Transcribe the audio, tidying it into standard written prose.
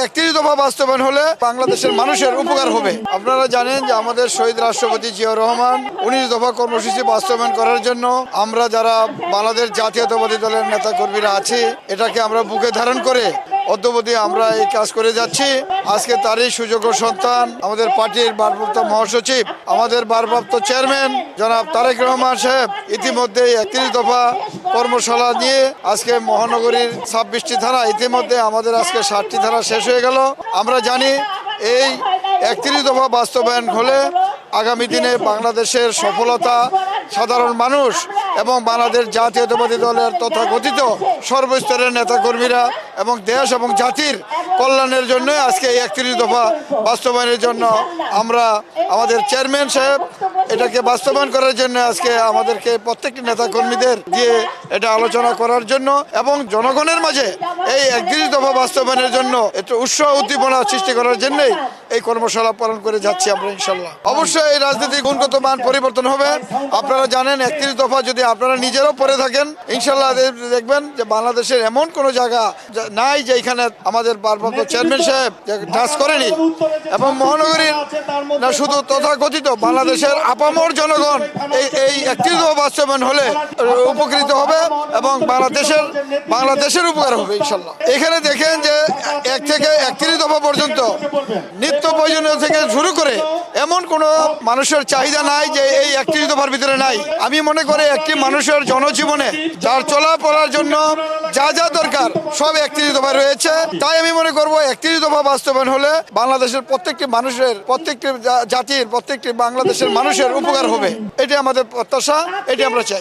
31 দফা বাস্তবায়ন হলে বাংলাদেশের মানুষের উপকার হবে। আপনারা জানেন যে আমাদের শহীদ রাষ্ট্রপতি জিয়াউর রহমান 19 দফা কর্মসূচি বাস্তবায়ন করার জন্য আমরা যারা বাংলাদেশ জাতীয়তাবাদী দলের নেতা কর্মীরা আছি, এটাকে আমরা বুকে ধারণ করে অদ্যবধি আমরা এই কাজ করে যাচ্ছি। আজকে তারই সুযোগ্য সন্তান আমাদের পার্টির ভারপ্রাপ্ত মহাসচিব, আমাদের ভারপ্রাপ্ত চেয়ারম্যান জনাব তারেক রহমান সাহেব ইতিমধ্যে 31 দফা কর্মশালা নিয়ে আজকে মহানগরীর 26টি থানা, ইতিমধ্যে আমাদের আজকে 60টি থানা শেষ হয়ে গেল। আমরা জানি এই 31 দফা বাস্তবায়ন হলে আগামী দিনে বাংলাদেশের সফলতা সাধারণ মানুষ এবং বাংলাদেশ জাতীয়তাবাদী দলের তথাকথিত সর্বস্তরের নেতাকর্মীরা এবং দেশ এবং জাতির কল্যাণের জন্য আজকে এই 31 দফা বাস্তবায়নের জন্য আমরা আমাদের চেয়ারম্যান সাহেব এটাকে বাস্তবায়ন করার জন্য আজকে আমাদেরকে প্রত্যেকটি নেতাকর্মীদের দিয়ে এটা আলোচনা করার জন্য এবং জনগণের মাঝে এই 31 দফা বাস্তবায়নের জন্য একটু উৎসাহ উদ্দীপনা সৃষ্টি করার জন্যই এই কর্মশালা পালন করে যাচ্ছি আমরা ইনশাল্লাহ। অবশ্যই এই রাজনীতির গুণগত মান পরিবর্তন হবে। আপনারা জানেন 31 দফা যদি আপনারা নিজেরাও পড়ে থাকেন ইনশাল্লাহ দেখবেন যে বাংলাদেশের এমন কোনো জায়গা নাই যে এখানে আমাদের ভারপ্রাপ্ত চেয়ারম্যান সাহেব টাচ করেনি এবং মহানগরীর না শুধু তথাকথিত বাংলাদেশের আপামর জনগণ এই 31 দফা বাস্তবায়ন হলে উপকৃত হবে এবং বাংলাদেশের উপকার হবে ইনশাল্লাহ। এখানে দেখেন যে 1 থেকে 31 দফা পর্যন্ত নিত্য প্রয়োজনীয় থেকে শুরু করে এমন কোনো মানুষের চাহিদা নাই যে এই 31 দফার ভিতরে নাই। আমি মনে করি একটি মানুষের জনজীবনে তার চলাফেরার জন্য যা যা দরকার সব 31 দফায় রয়েছে। তাই আমি মনে করব 31 দফা বাস্তবায়ন হলে বাংলাদেশের প্রত্যেকটি মানুষের, প্রত্যেকটি জাতির, প্রত্যেকটি বাংলাদেশের মানুষের উপকার হবে। এটি আমাদের প্রত্যাশা, এটি আমরা চাই।